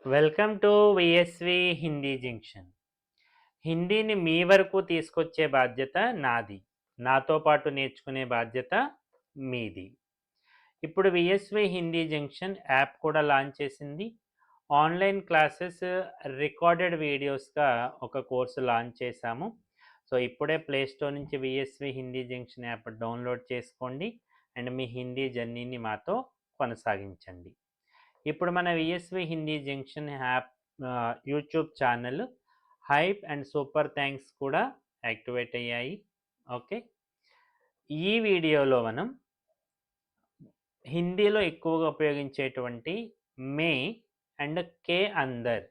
Welcome to VSV Hindi junction. హిందీని మీ వరకు తీసుకొచ్చే బాధ్యత నాది. నాతో పాటు నేర్చుకునే బాధ్యత మీది. ఇప్పుడు విఎస్వి హిందీ జంక్షన్ యాప్ కూడా లాంచ్ చేసింది. ఆన్‌లైన్ క్లాసెస్ రికార్డెడ్ వీడియోస్‌గా ఒక కోర్సు లాంచ్ చేశాము. సో, ఇప్పుడే ప్లే స్టోర్ నుంచి VSV Hindi junction app download చేసుకోండి. అండ్ మీ హిందీ జర్నీని మాతో కొనసాగించండి. ఇప్పుడు మన VSV Hindi junction app YouTube channel hype and super thanks కూడా యాక్టివేట్ అయ్యాయి. ఓకే, ఈ వీడియోలో మనం హిందీలో ఎక్కువగా ఉపయోగించేటువంటి మే అండ్ కే అందర్.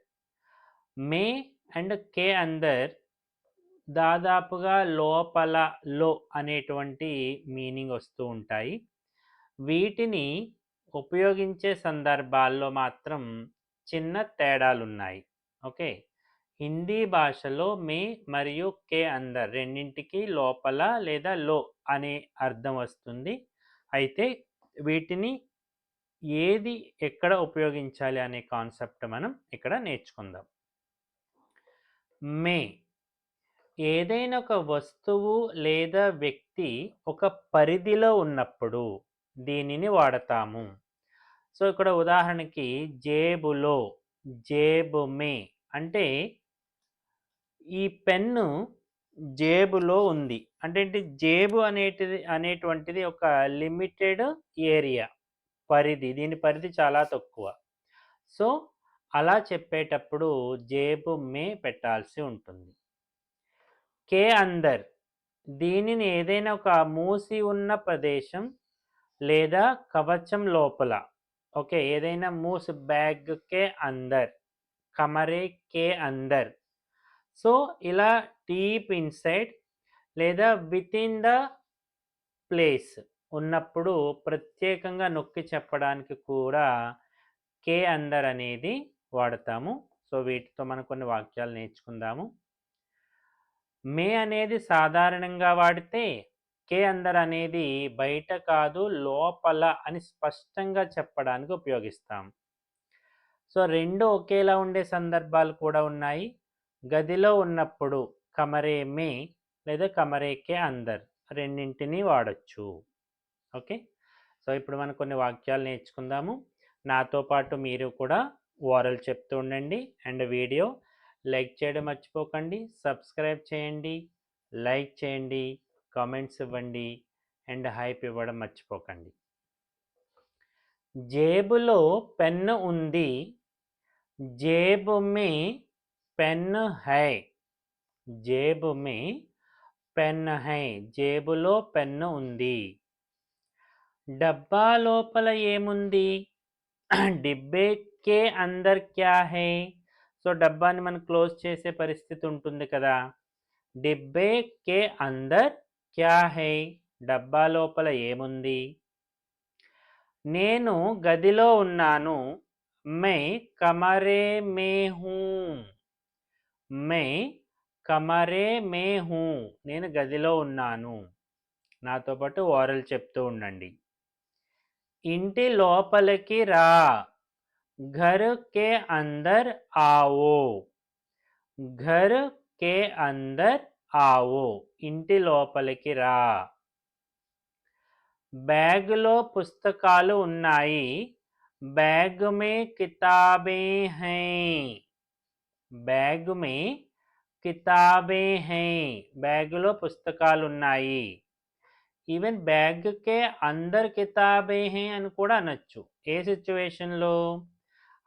మే అండ్ కే అందర్ దాదాపుగా లోపల, లో అనేటువంటి మీనింగ్ వస్తూ ఉంటాయి. వీటిని ఉపయోగించే సందర్భాల్లో మాత్రం చిన్న తేడాలున్నాయి. ఓకే, హిందీ భాషలో మే మరియు కే అందర్ రెండింటికి లోపల లేదా లో అనే అర్థం వస్తుంది. అయితే వీటిని ఏది ఎక్కడ ఉపయోగించాలి అనే కాన్సెప్ట్ మనం ఇక్కడ నేర్చుకుందాం. మే ఏదైనా ఒక వస్తువు లేదా వ్యక్తి ఒక పరిధిలో ఉన్నప్పుడు దీనిని వాడతాము. సో, ఇక్కడ ఉదాహరణకి జేబులో, జేబు మే అంటే ఈ పెన్ను జేబులో ఉంది. అంటే ఏంటి? జేబు అనేటువంటిది ఒక లిమిటెడ్ ఏరియా, పరిధి. దీని పరిధి చాలా తక్కువ. సో, అలా చెప్పేటప్పుడు జేబు మే పెట్టాల్సి ఉంటుంది. కే అందర్ దీనిని ఏదైనా ఒక మూసి ఉన్న ప్రదేశం లేదా కవచం లోపల, ఓకే, ఏదైనా బ్యాగ్ కే అందర్, కమరే కే అందర్. సో, ఇలా డీప్ ఇన్సైడ్ లేదా వితిన్ ద ప్లేస్ ఉన్నప్పుడు ప్రత్యేకంగా నొక్కి చెప్పడానికి కూడా కే అందర్ అనేది వాడతాము. సో, వీటితో మనం కొన్ని వాక్యాలు నేర్చుకుందాము. మే అనేది సాధారణంగా వాడితే, కే అందర్ అనేది బయట కాదు లోపల అని స్పష్టంగా చెప్పడానికి ఉపయోగిస్తాం. సో, రెండు ఒకేలా ఉండే సందర్భాలు కూడా ఉన్నాయి. గదిలో ఉన్నప్పుడు కమరే మే లేదా కమరే కే అందర్ రెండింటిని వాడొచ్చు. ఓకే, సో ఇప్పుడు మనం కొన్ని వాక్యాలు నేర్చుకుందాము. నాతో పాటు మీరు కూడా ఓరల్ చెప్తూ ఉండండి. అండ్ వీడియో లైక్ చేయడం మర్చిపోకండి. సబ్స్క్రైబ్ చేయండి, లైక్ చేయండి, కామెంట్స్ ఇవ్వండి అండ్ హైప్ ఇవ్వడం మర్చిపోకండి. జేబులో పెన్ను ఉంది, जेब में पेन है. जेब में पेन है, జేబులో పెన్ను ఉంది. డబ్బా లోపల ఏముంది? డిబ్బే కే అందర్ క్యా హై? సో, డబ్బాని మనం క్లోజ్ చేసే పరిస్థితి ఉంటుంది కదా. డిబ్బే కే అందర్ క్యా హై? డబ్బా లోపల ఏముంది? నేను గదిలో ఉన్నాను. मैं कमरे में हूँ. मैं కమరే మే హూ, నేను గదిలో ఉన్నాను. నాతో పాటు ఓరల్ చెప్తూ ఉండండి. ఇంటి లోపలికి రా. ఘర్ కే అందర్ ఆవో. ఘర్ కే అందర్ ఆవో, ఇంటి లోపలికి రా. బ్యాగులో పుస్తకాలు ఉన్నాయి. बैग में किताबें हैं. बैग में किताबें हैं, బ్యాగులో పుస్తకాలు ఉన్నాయి. ఈవెన్ బ్యాగ్ కే అందర్ కితాబే హై అని కూడా అనొచ్చు. ఏ సిచ్యువేషన్లో?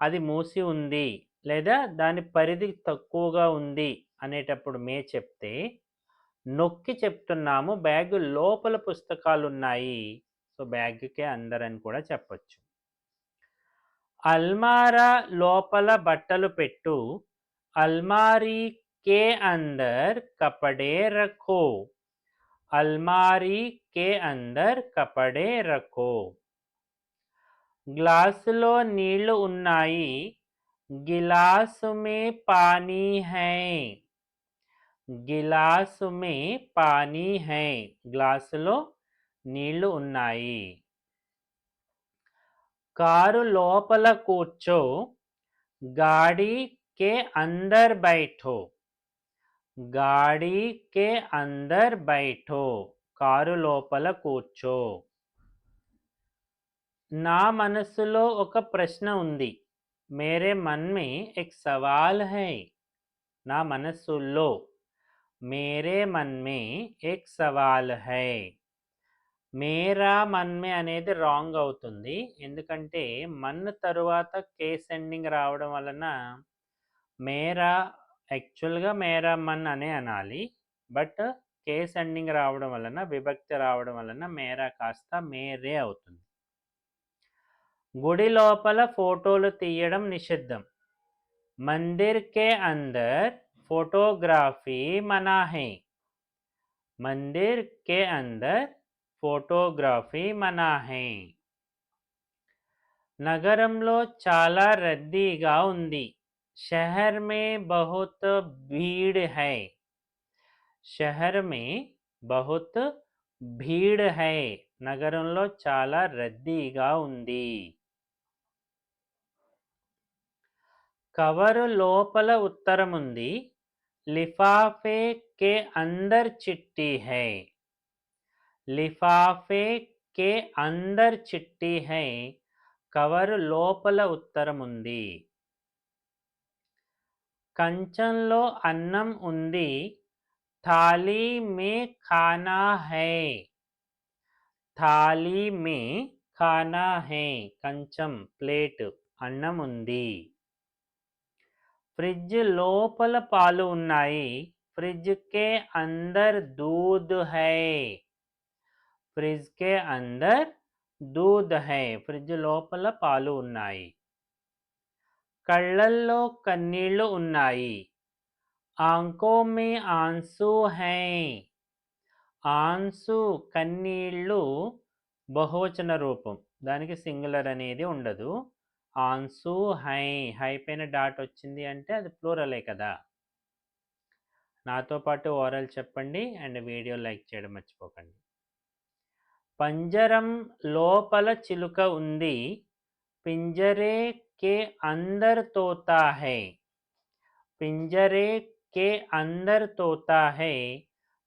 అది మూసి ఉంది లేదా దాని పరిధి తక్కువగా ఉంది అనేటప్పుడు మే చెప్తే, నొక్కి చెప్తున్నాము బ్యాగ్ లోపల పుస్తకాలు ఉన్నాయి. సో, బ్యాగ్ కే అందర్ అని కూడా చెప్పొచ్చు. అల్మారా లోపల బట్టలు పెట్టు. అల్మారీ కే అందర్ కపడే రఖో. అల్మారీ కే అందర్ కపడే రఖో. గ్లాసులో నీళ్లు ఉన్నాయి. గిలాసు మే పానీ హై. గిలాసు మే పానీ హై, గ్లాసులో నీళ్లు ఉన్నాయి. కారు లోపల కూర్చో. गाड़ी के अंदर बैठो, गाड़ी के अंदर बैठो, కారు లోపల కూర్చో. నా మనసులో ఒక ప్రశ్న ఉంది. मेरे मन में एक सवाल है. నా మనస్సులో, मेरे मन में एक सवाल है. మేరా మన్ మే అనేది రాంగ్ అవుతుంది. ఎందుకంటే మన్ తరువాత కేస్ ఎండింగ్ రావడం వలన మేరా యాక్చువల్‌గా మేరా మన్ అనే అనాలి. బట్ కేస్ ఎండింగ్ రావడం వలన, విభక్తి రావడం వలన మేరా కాస్త మేరే అవుతుంది. గుడి లోపల ఫోటోలు తీయడం నిషిద్ధం. మందిర్ కే అందర్ ఫోటోగ్రఫీ మనా హై. మందిర్ కే అందర్ ఫోటోగ్రఫీ మనా హై. నగరంలో చాలా రద్దీగా ఉంది. షహర్ మే బహుత్ భీడ్ హై. షహర్ మే బహుత్ భీడ్ హై. నగరంలో చాలా రద్దీగా ఉంది. కవరు లోపల ఉత్తరం ఉంది. లిఫాఫే కే అందర్ చిట్టి హై. లిఫాఫే కే అందర్ చిట్టి హై. కవరు లోపల ఉత్తరం ఉంది. కంచంలో అన్నం ఉంది. థాలీ మే ఖానా హై. థాలీ మే ఖానా హై. కంచం, ప్లేట్, అన్నం ఉంది. ఫ్రిడ్జ్ లోపల పాలు ఉన్నాయి. ఫ్రిడ్జ్ కే అందర్ దూద్ హై. ఫ్రిడ్జ్ కే అందర్ దూద్ హై. ఫ్రిడ్జ్ లోపల పాలు ఉన్నాయి. కళ్ళల్లో కన్నీళ్లు ఉన్నాయి. ఆంఖో మే ఆన్సూ హై. ఆన్సు కన్నీళ్ళు బహువచన రూపం, దానికి సింగులర్ అనేది ఉండదు. ఆన్సు హై, హై పైన డాట్ వచ్చింది అంటే అది ప్లూరలే కదా. నాతో పాటు ఓరల్ చెప్పండి అండ్ వీడియో లైక్ చేయడం మర్చిపోకండి. పంజరం లోపల చిలుక ఉంది. పింజరే కే అందర్ తోతా హై. పింజరే కే అందర్ తోతా హై.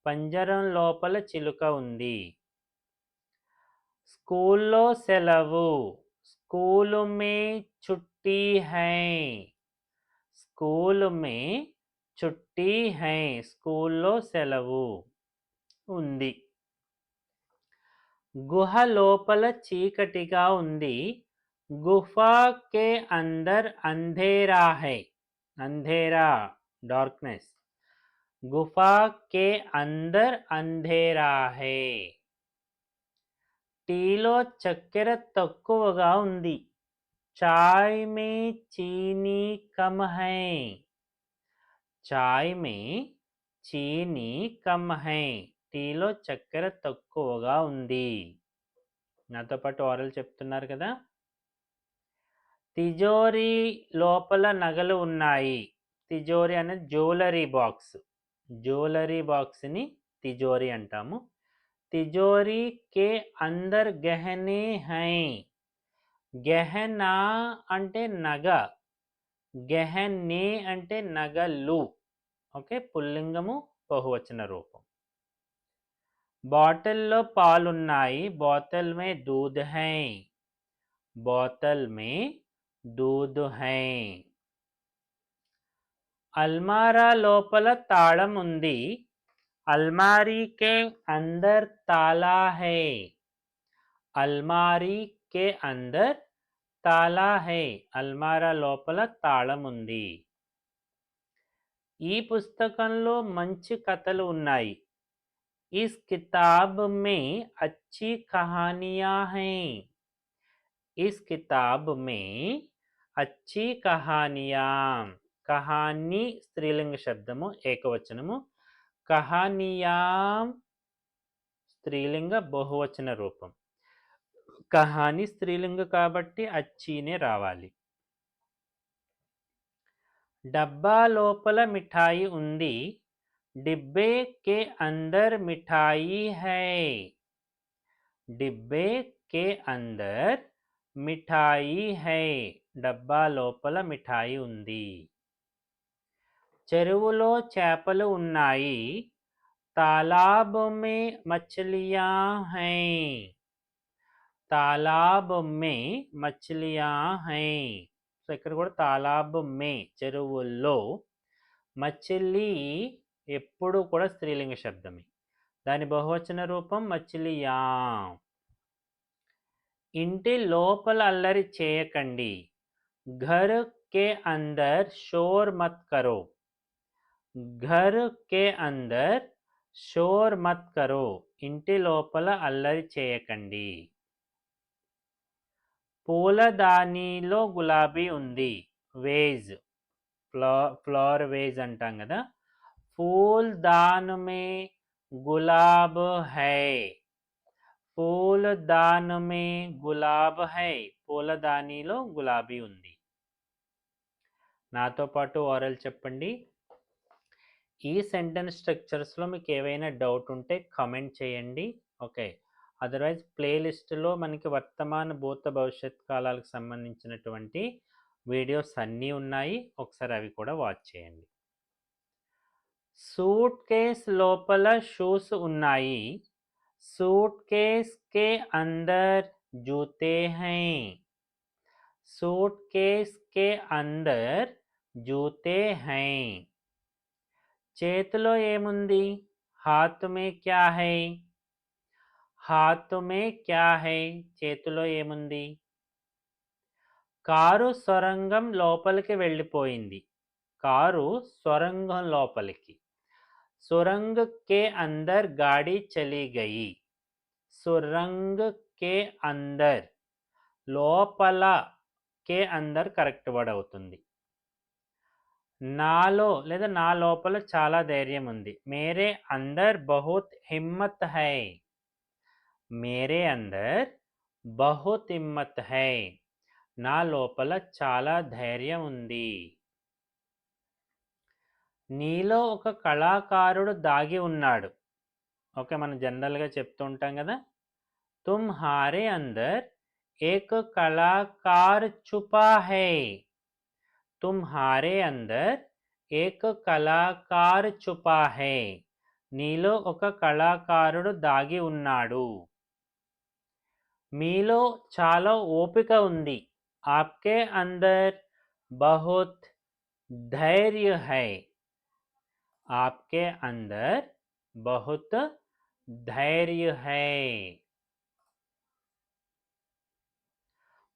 పంజరం లోపల చిలుక ఉంది. స్కూల్లో సెలవు. స్కూలు మే చుట్టి హై. స్కూలు మే చుట్టి హై. స్కూల్లో సెలవు ఉంది. గుహ లోపల చీకటిగా ఉంది. గుఫా కే అందర్ అంధేరా హై. అంధేరా డార్క్నెస్. గుఫా కే అందర్ అంధేరా హై. టీలో చక్కెర తక్కువగా ఉంది. చాయ్ మే చీనీ కమ్ హై. చాయ్ మే చీనీ కమ్ హై. టీలో చక్కెర తక్కువగా ఉంది. నాతో పాటు ఓరల్ చెప్తున్నారు కదా. తిజోరీ లోపల నగలు ఉన్నాయి. తిజోరీ అనేది జ్యువెలరీ బాక్స్. జ్యువెలరీ బాక్స్ని తిజోరీ అంటాము. తిజోరీ కే అందర్ గహనే హై. గహనా అంటే నగ, గహనే అంటే నగలు. ఓకే, పుల్లింగము, బహువచన రూపం. బాటిల్లో పాలున్నాయి. బాటిల్ మే దూద్ హై. బాటిల్ మే దూద్ హై. అల్మారా లోపల తాళం ఉంది. అల్మారీ కే అందర్ తాలా హై. అల్మారీ కే అందర్ తాలా హై. అల్మారా లోపల తాళం ఉంది. ఈ పుస్తకంలో మంచి కథలు ఉన్నాయి. इस किताब में अच्छी कहानियां हैं. इस किताब में अच्छी कहानियां. कहानी स्त्रीलिंग शब्दము, ఏకవచనము. కహానియాం స్త్రీలింగ బహువచన రూపం. కహాని స్త్రీలింగ కాబట్టి అచ్చీనే రావాలి. డబ్బా లోపల మిఠాయి ఉంది. डिब्बे के अंदर मिठाई है. डिब्बे के अंदर మిఠాయి హై, డబ్బా లోపల మిఠాయి ఉంది. చెరువులో చేపలు ఉన్నాయి. తాలాబ్ మే మछलियां हैं. తాలాబ్ మే మछलियां हैं. సో ఇక్కడ కూడా తాలాబ్ మే చెరువుల్లో, మచిలీ ఎప్పుడు కూడా స్త్రీలింగ శబ్దమే. దాని బహువచన రూపం మచిలియా. ఇంటి లోపల అల్లరి చేయకండి. ఘర్ కే అందర్ షోర్ మత్ కరో. ఘర్ కే అందర్ షోర్ మత్ కరో. ఇంటి లోపల అల్లరి చేయకండి. పూలదానిలో గులాబీ ఉంది. వేజ్, ఫ్లవర్ వేజ్ అంటాం కదా. ఫూల్దాన్ మే గులాబ్ హై. ఫూల్దాన్ మే గులాబ్ హై. పూలదానిలో గులాబీ ఉంది. నాతో పాటు ఓరల్ చెప్పండి. ఈ సెంటెన్స్ స్ట్రక్చర్స్లో మీకు ఏవైనా డౌట్ ఉంటే కామెంట్ చేయండి. ఓకే, అదర్వైజ్ ప్లేలిస్ట్లో మనకి వర్తమాన భూత భవిష్యత్ కాలాలకు సంబంధించినటువంటి వీడియోస్ అన్నీ ఉన్నాయి. ఒకసారి అవి కూడా వాచ్ చేయండి. సూట్ కేస్ లోపల షూస్ ఉన్నాయి. सूट केस के अंदर जूते हैं. सूट केस के अंदर जूते हैं. చేతిలో ఏముంది? हाथ में क्या है. हाथ में क्या है. చేతిలో ఏముంది? కారు సొరంగం లోపలికి వెళ్ళిపోయింది. కారు సొరంగం లోపలికి. सुरंग के अंदर गाड़ी चली गई. सुरंग के अंदर, లోపల కే అందర్ కరెక్ట్ వర్డ్ అవుతుంది. నాలో లేదా నా లోపల చాలా ధైర్యం ఉంది. మేరే అందర్ బహుత్ హిమ్మత్ హై. మేరే అందర్ బహుత్ హిమ్మత్ హై. నా లోపల చాలా ధైర్యం ఉంది. నీలో ఒక కళాకారుడు దాగి ఉన్నాడు. ఓకే, మనం జనరల్గా చెప్తూ ఉంటాం కదా, తుమ్హారే అందర్ ఏక్ కళాకార్ చుపా హై. తుమ్హారే అందర్ ఏక్ కళాకార్ చుపా హై. నీలో ఒక కళాకారుడు దాగి ఉన్నాడు. మీలో చాలా ఓపిక ఉంది. ఆప్కే అందర్ బహుత్ ధైర్య హై. आपके अंदर बहुत धैर्य है.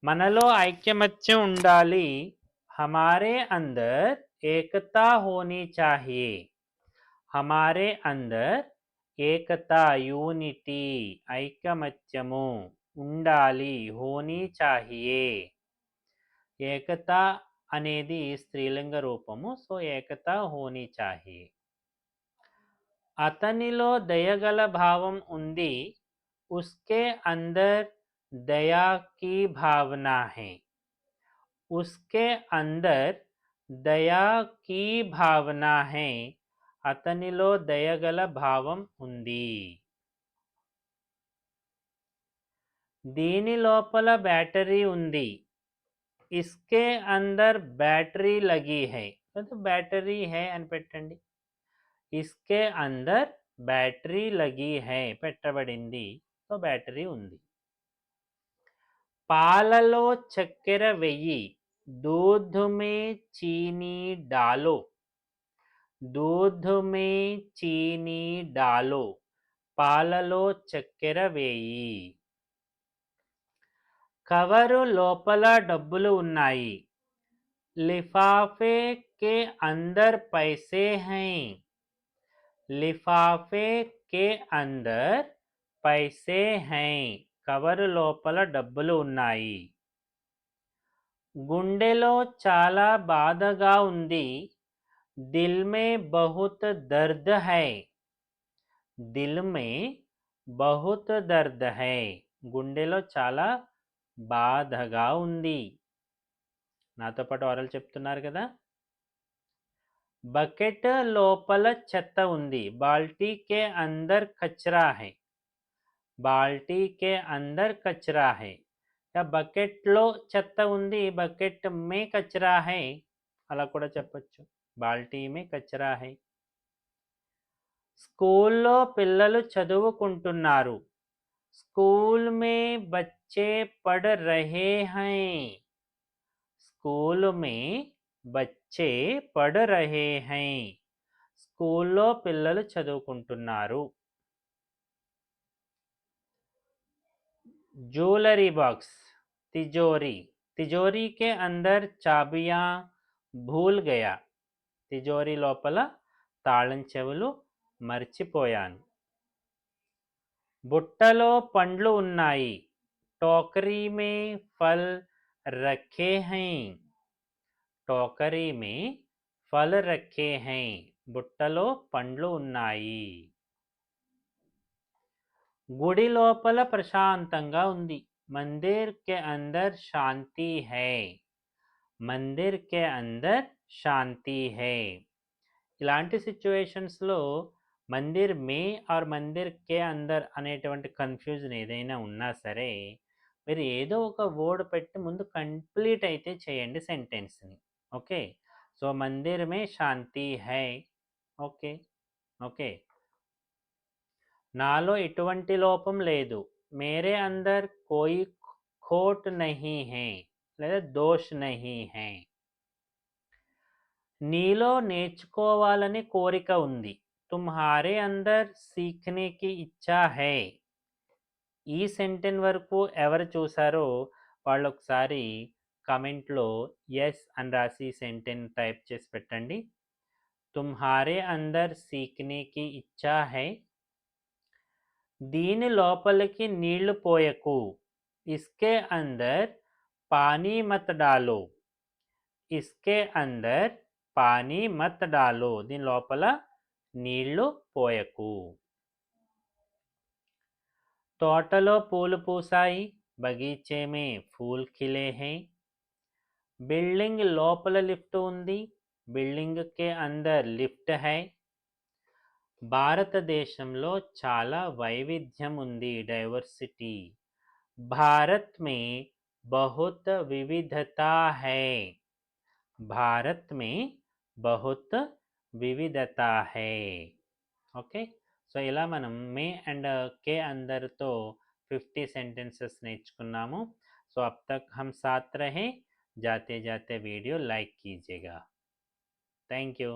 మనలో ఐక్యమత్యం ఉండాలి. हमारे अंदर एकता होनी चाहिए. हमारे अंदर एकता, యూనిటీ, ఐక్యమత్యము ఉండాలి. హోనీ చాహియే. ఏకత అనేది స్త్రీలింగ రూపము. సో ఏకత హోనీ చాహియే. అతనిలో దయగల భావం ఉంది. ఉస్కే అందర్ దయా కీ భావనా హై. ఉస్కే అందర్ దయా కీ భావనా హై. అతనిలో దయగల భావం ఉంది. దీని లోపల బ్యాటరీ ఉంది. ఇస్కే అందర్ బ్యాటరీ లగి హై. బ్యాటరీ హై అని పెట్టండి. इसके अंदर बैटरी लगी है పెట్టబడింది. సో బ్యాటరీ ఉంది. పాలలో చక్కెర వెయ్యి. दूध में चीनी डालो. दूध में चीनी डालो. పాలలో చక్కెర వేయి. కవరు లోపల డబ్బులు ఉన్నాయి. लिफाफे के अंदर पैसे हैं. लिफाफे के अंदर पैसे हैं. కవరు లోపల డబ్బులు ఉన్నాయి. గుండెలో చాలా బాధగా ఉంది. దిల్ మే బహుత్ దర్ద్ హై. దిల్ మే బహుత్ దర్ద్ హై. గుండెలో చాలా బాధగా ఉంది. నాతో పాటు ఓరల్ చెప్తున్నారు కదా. బకెట్ లోపల చెత్త ఉంది. బాల్టీ కే అందర్ కచరా హై. బాల్టీ కే అందర్ కచరా హై. या బకెట్‌లో చెత్త ఉంది, బకెట్ మే కచరా హై అలా కూడా చెప్పొచ్చు. బాల్టీ మే కచరా హై. స్కూల్లో పిల్లలు చదువుకుంటున్నారు. స్కూల్ మే బచ్చే పఢ్ రహే హై. స్కూల్ మే బచ్చే పఢ్ రహే హై. స్కూల్లో పిల్లలు చదువుకుంటున్నారు. ज्वेलरी बॉक्स तिजोरी. तिजोरी के अंदर चाबियां भूल गया. తిజోరీ లోపల తాళం చెవులు మర్చిపోయాను. బుట్టలో పండ్లు ఉన్నాయి. టోకరీ మే ఫల్ రఖే హై. టోకరీ మే ఫల్ రఖే హై. బుట్టలో పండ్లు ఉన్నాయి. గుడి లోపల ప్రశాంతంగా ఉంది. మందిర్ కే అందర్ శాంతి హై. మందిర్ కే అందర్ శాంతి హై. ఇలాంటి సిచ్యువేషన్స్లో మందిర్ మే ఆర్ మందిర్ కే అందర్ అనేటువంటి కన్ఫ్యూజన్ ఏదైనా ఉన్నా సరే మీరు ఏదో ఒక వర్డ్ పెట్టి ముందు కంప్లీట్ అయితే చేయండి సెంటెన్స్ని. ఓకే, సో మందిర్ మే శాంతి హై. ఓకే ఓకే, నాలో ఎటువంటి లోపం లేదు. మేరే అందర్ కోయి ఖోట్ నహీ హై లేదా దోష్ నహీ హై. నీలో నేర్చుకోవాలని కోరిక ఉంది. తుమ్హారే అందర్ సీఖనే కి ఇచ్చా హై. ఈ సెంటెన్స్ వరకు ఎవరు చూసారో వాళ్ళు ఒకసారి కామెంట్లో ఎస్ అని రాసి సెంటెన్స్ టైప్ చేసి పెట్టండి. తుమ్హారే అందర్ సీఖనే కి ఇచ్చా హై. దీని లోపలికి నీళ్లు పోయకు. ఇస్కే అందర్ పానీ మత్ డాలో. ఇస్కే అందర్ పానీ మత్ డాలో. దీని లోపల నీళ్లు పోయకు. తోటలో పూలు పూసాయి. బగీచే మే ఫూల్ ఖిలే హై. బిల్డింగ్ లోపల లిఫ్ట్ ఉంది. బిల్డింగ్ కే అందర్ లిఫ్ట్ హై. భారతదేశంలో చాలా వైవిధ్యం ఉంది, డైవర్సిటీ. భారత్ మే బహుత్ వివిధతా హై. భారత్ మే బహుత్ వివిధతా హై. ఓకే, సో ఇలా మనం మే అండ్ కే అందరితో 50 सेंटेंसेस నేర్చుకున్నాము. సో अब तक हम साथ रहे. जाते जाते वीडियो लाइक कीजिएगा. Thank you.